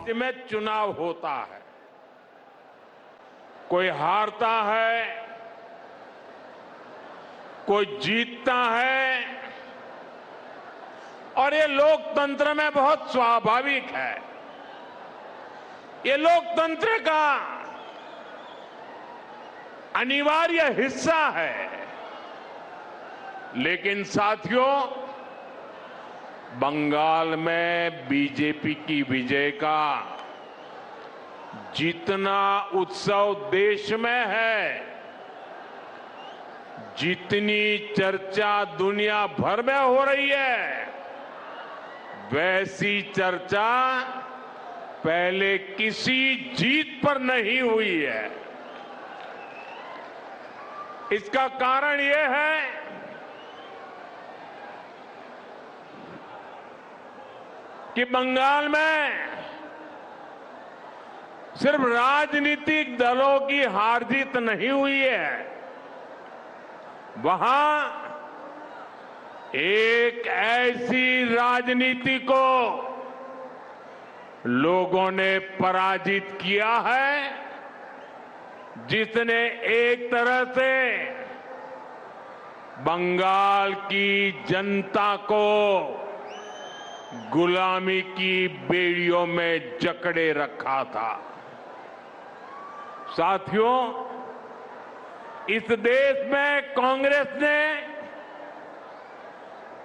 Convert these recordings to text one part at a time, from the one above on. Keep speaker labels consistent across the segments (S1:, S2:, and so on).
S1: राज्य में चुनाव होता है, कोई हारता है, कोई जीतता है, और ये लोकतंत्र में बहुत स्वाभाविक है। ये लोकतंत्र का अनिवार्य हिस्सा है। लेकिन साथियों, बंगाल में बीजेपी की विजय का जितना उत्सव देश में है, जितनी चर्चा दुनिया भर में हो रही है, वैसी चर्चा पहले किसी जीत पर नहीं हुई है। इसका कारण यह है कि बंगाल में सिर्फ राजनीतिक दलों की हार जीत नहीं हुई है, वहां एक ऐसी राजनीति को लोगों ने पराजित किया है जिसने एक तरह से बंगाल की जनता को गुलामी की बेड़ियों में जकड़े रखा था। साथियों, इस देश में कांग्रेस ने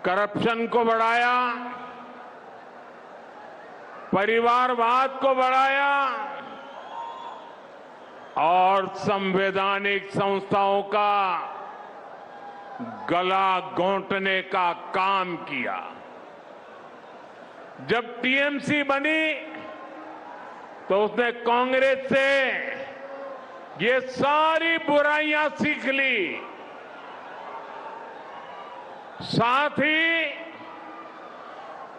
S1: करप्शन को बढ़ाया, परिवारवाद को बढ़ाया और संवैधानिक संस्थाओं का गला घोंटने का काम किया। जब टीएमसी बनी तो उसने कांग्रेस से ये सारी बुराइयां सीख ली, साथ ही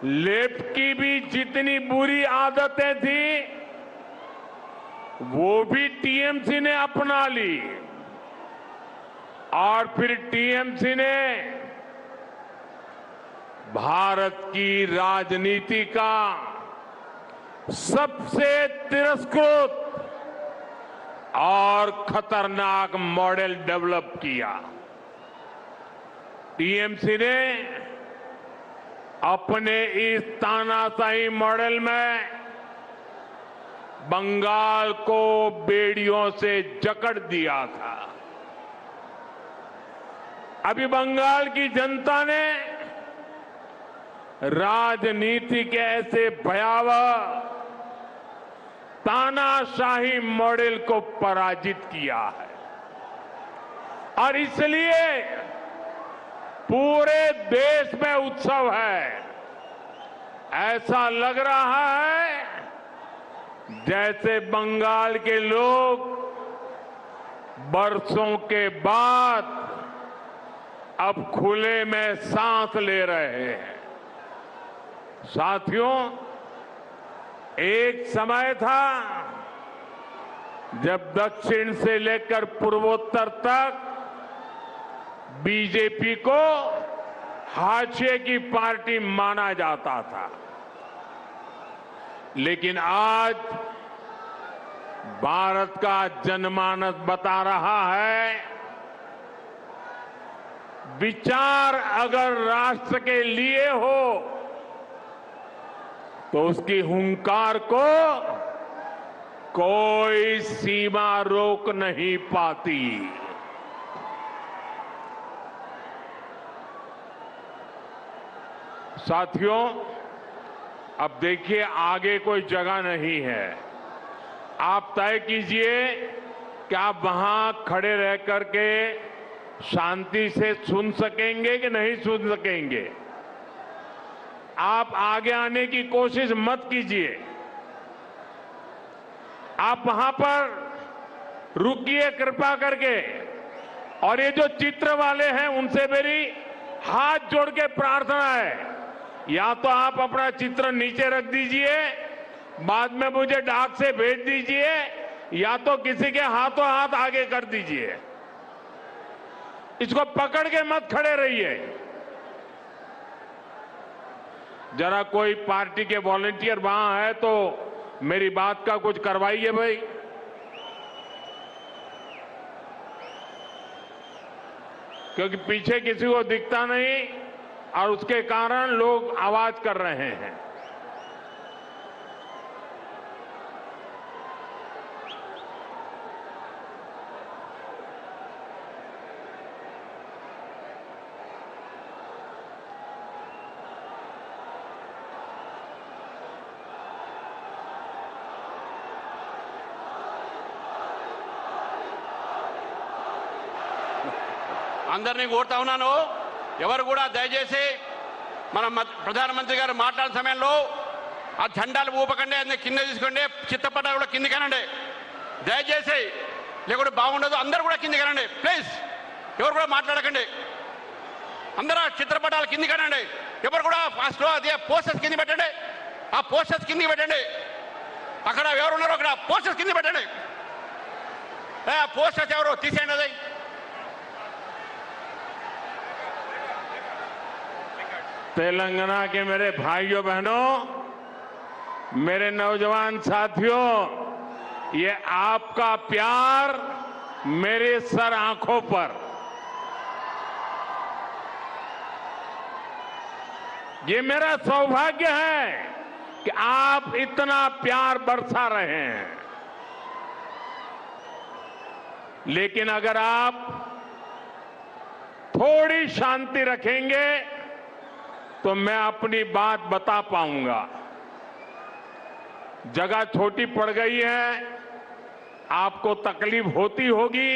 S1: लेफ्ट की भी जितनी बुरी आदतें थी वो भी टीएमसी ने अपना ली, और फिर टीएमसी ने भारत की राजनीति का सबसे तिरस्कृत और खतरनाक मॉडल डेवलप किया। टीएमसी ने अपने इस तानाशाही मॉडल में बंगाल को बेड़ियों से जकड़ दिया था। अभी बंगाल की जनता ने राजनीति के ऐसे भयावह तानाशाही मॉडल को पराजित किया है, और इसलिए पूरे देश में उत्सव है। ऐसा लग रहा है जैसे बंगाल के लोग बरसों के बाद अब खुले में सांस ले रहे हैं। साथियों, एक समय था जब दक्षिण से लेकर पूर्वोत्तर तक बीजेपी को हाशिए की पार्टी माना जाता था, लेकिन आज भारत का जनमानस बता रहा है, विचार अगर राष्ट्र के लिए हो तो उसकी हुंकार को कोई सीमा रोक नहीं पाती। साथियों, अब देखिए, आगे कोई जगह नहीं है। आप तय कीजिए कि आप वहां खड़े रह करके शांति से सुन सकेंगे कि नहीं सुन सकेंगे। आप आगे आने की कोशिश मत कीजिए। आप वहां पर रुकिए कृपा करके, और ये जो चित्र वाले हैं उनसे मेरी हाथ जोड़ के प्रार्थना है, या तो आप अपना चित्र नीचे रख दीजिए, बाद में मुझे डाक से भेज दीजिए, या तो किसी के हाथों हाथ आगे कर दीजिए। इसको पकड़ के मत खड़े रहिए। जरा कोई पार्टी के वॉलंटियर वहां है तो मेरी बात का कुछ करवाइए भाई। क्योंकि पीछे किसी को दिखता नहीं और उसके कारण लोग आवाज कर रहे हैं।
S2: అందరినీ కోరుతా ఉన్నాను, ఎవరు కూడా దయచేసి మన ప్రధానమంత్రి గారు మాట్లాడిన సమయంలో ఆ జెండాలు ఊపకండి, అన్ని కింద తీసుకోండి, చిత్తపటాలు కూడా కింది కనండి దయచేసి, లేకుంటే బాగుండదు. అందరూ కూడా కింది కనండి ప్లీజ్, ఎవరు కూడా మాట్లాడకండి. అందరూ చిత్రపటాలు కింది కనండి, ఎవరు కూడా ఫాస్ట్లో అదే పోస్టర్స్ కింది పెట్టండి, ఆ పోస్టర్స్ కింది పెట్టండి. అక్కడ ఎవరు ఉన్నారో అక్కడ పోస్టర్స్ కింది పెట్టండి. పోస్టర్స్ ఎవరు తీసేయండి. అది
S1: तेलंगाना के मेरे भाइयों बहनों, मेरे नौजवान साथियों, ये आपका प्यार मेरे सर आंखों पर, ये मेरा सौभाग्य है कि आप इतना प्यार बरसा रहे हैं। लेकिन अगर आप थोड़ी शांति रखेंगे तो मैं अपनी बात बता पाऊंगा। जगह छोटी पड़ गई है, आपको तकलीफ होती होगी।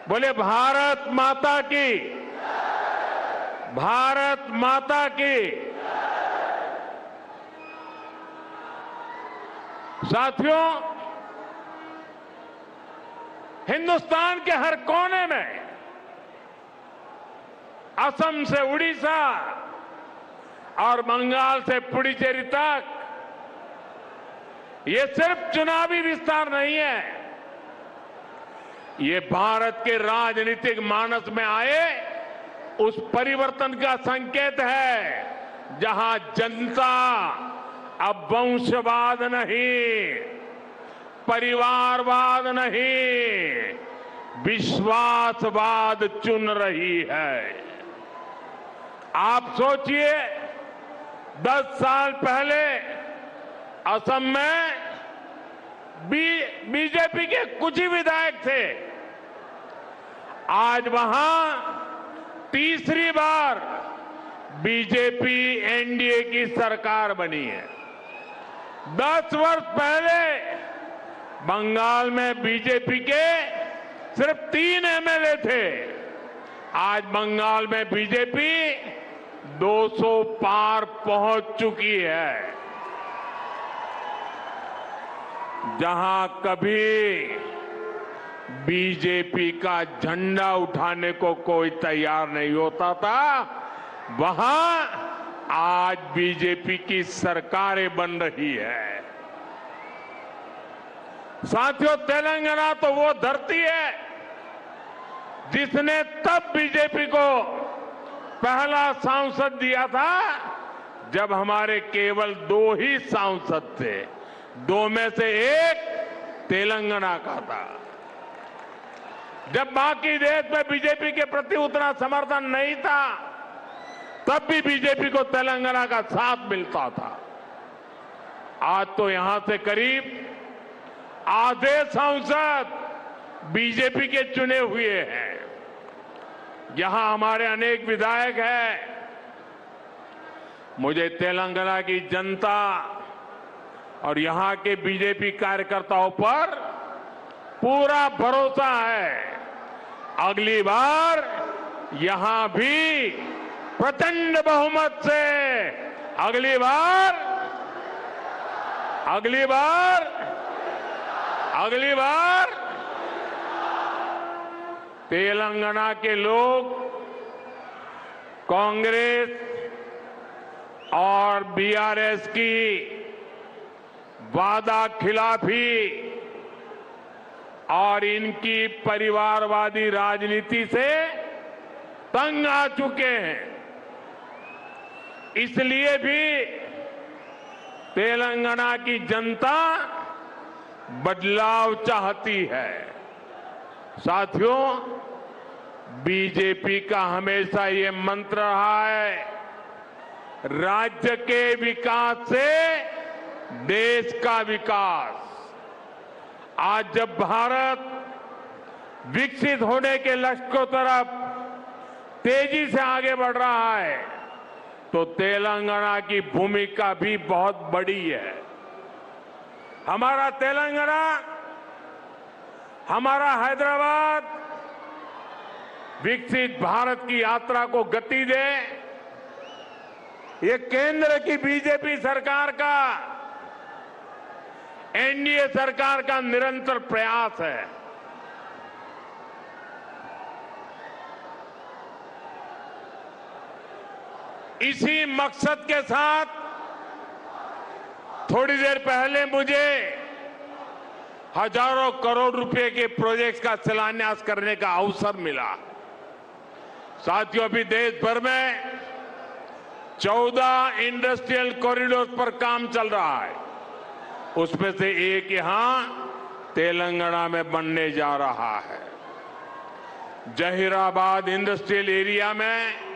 S1: बोले भारत माता की, भारत माता की। साथियों, हिंदुस्तान के हर कोने में, असम से उड़ीसा और बंगाल से पुडुचेरी तक, ये सिर्फ चुनावी विस्तार नहीं है, ये भारत के राजनीतिक मानस में आए उस परिवर्तन का संकेत है, जहां जनता अब वंशवाद नहीं, परिवारवाद नहीं, विश्वासवाद चुन रही है। आप सोचिए, 10 साल पहले असम में बीजेपी के कुछ ही विधायक थे। आज वहां तीसरी बार बीजेपी एनडीए की सरकार बनी है। 10 वर्ष पहले बंगाल में बीजेपी के सिर्फ 3 एमएलए थे। आज बंगाल में बीजेपी 200 पार पहुंच चुकी है। जहां कभी बीजेपी का झंडा उठाने को कोई तैयार नहीं होता था, वहां आज बीजेपी की सरकारें बन रही है। साथियों, तेलंगाना तो वो धरती है जिसने तब बीजेपी को पहला सांसद दिया था जब हमारे केवल 2 ही सांसद थे। 2 में से एक तेलंगाना का था। जब बाकी देश में बीजेपी के प्रति उतना समर्थन नहीं था, तब भी बीजेपी को तेलंगाना का साथ मिलता था। आज तो यहां से करीब आधे सांसद बीजेपी के चुने हुए हैं। यहां हमारे अनेक विधायक हैं। मुझे तेलंगाना की जनता और यहां के बीजेपी कार्यकर्ताओं पर पूरा भरोसा है। अगली बार यहां भी प्रचंड बहुमत से, अगली बार तेलंगाना के लोग कांग्रेस और बीआरएस की वादा खिलाफी और इनकी परिवारवादी राजनीति से तंग आ चुके हैं। इसलिए भी तेलंगाना की जनता बदलाव चाहती है। साथियों, बीजेपी का हमेशा ये मंत्र रहा है, राज्य के विकास से देश का विकास। आज जब भारत विकसित होने के लक्ष्य की तरफ तेजी से आगे बढ़ रहा है, तो तेलंगाना की भूमिका भी बहुत बड़ी है। हमारा तेलंगाना, हमारा हैदराबाद विकसित भारत की यात्रा को गति दे, ये केंद्र की बीजेपी सरकार का, एनडीए सरकार का निरंतर प्रयास है। इसी मकसद के साथ थोड़ी देर पहले मुझे हजारों करोड़ रुपए के प्रोजेक्ट्स का शिलान्यास करने का अवसर मिला। साथियों, अभी देश भर में 14 इंडस्ट्रियल कॉरिडोर पर काम चल रहा है। उसमें से एक यहां तेलंगाना में बनने जा रहा है। जहीराबाद इंडस्ट्रियल एरिया में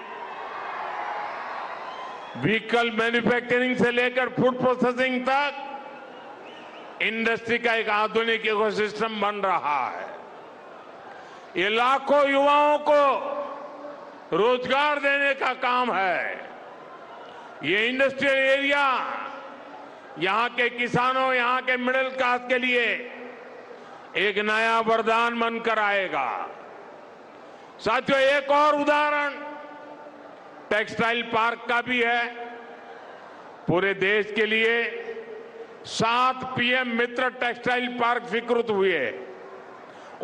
S1: व्हीकल मैन्युफैक्चरिंग से लेकर फूड प्रोसेसिंग तक इंडस्ट्री का एक आधुनिक इकोसिस्टम बन रहा है। ये लाखों युवाओं को रोजगार देने का काम है। ये इंडस्ट्रियल एरिया यहां के किसानों, यहां के मिडिल क्लास के लिए एक नया वरदान बनकर आएगा। साथियों, एक और उदाहरण टेक्सटाइल पार्क का भी है। पूरे देश के लिए 7 पीएम मित्र टेक्सटाइल पार्क स्वीकृत हुए।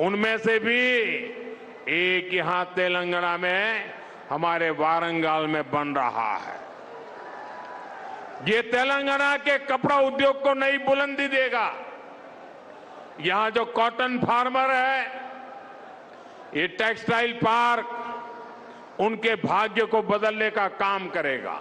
S1: उनमें से भी एक यहां तेलंगाना में हमारे वारंगल में बन रहा है। ये तेलंगाना के कपड़ा उद्योग को नई बुलंदी देगा। यहां जो कॉटन फार्मर है, ये टेक्सटाइल पार्क उनके भाग्य को बदलने का काम करेगा।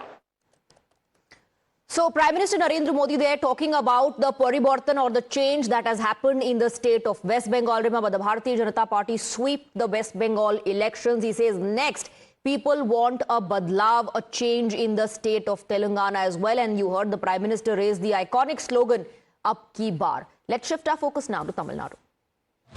S3: So, Prime Minister Narendra Modi there talking about the Parivartan or the change that has happened in the state of West Bengal. Remember, the Bharatiya Janata Party sweep the West Bengal elections. He says next, people want a badlav, a change in the state of Telangana as well. And you heard the Prime Minister raise the iconic slogan, Ab Ki Baar. Let's shift our focus now to Tamil Nadu.